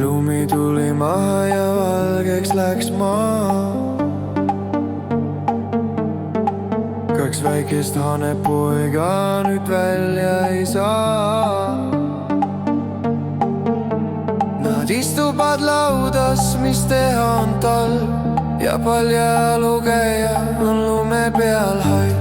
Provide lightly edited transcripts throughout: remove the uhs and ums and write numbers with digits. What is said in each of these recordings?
lumi tuli maha ja valgeks läks maa. Kaks väikest hanepoega nüüd välja ei saa. Nad istuvad laudas, mis teha on talv ja palja lugeja on lume peal haid.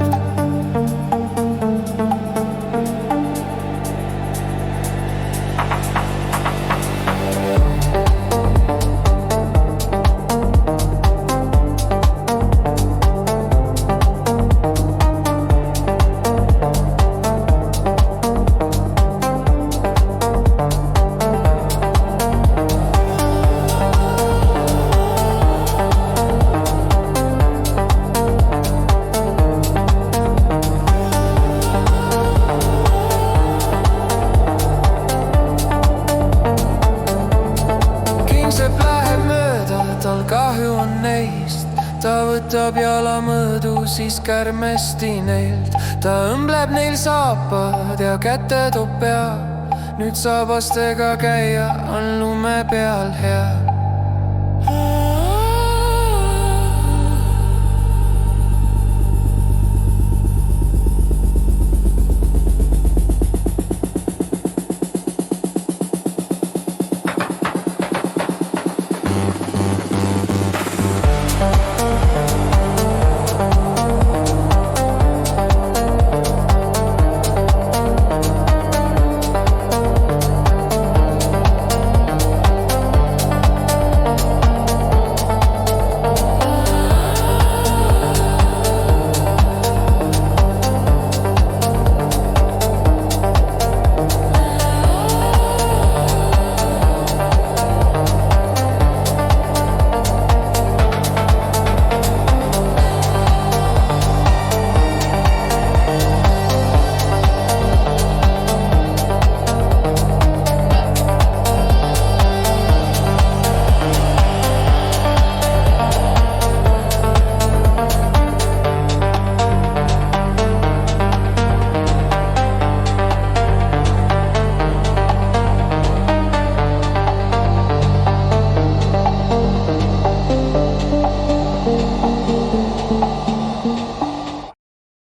Tal kahju on neist, ta võtab jalamõõdu siis kärmesti neilt. Ta õmbleb neil saapad ja kätte toob pea. Nüüd saabastega käia on lume peal hea.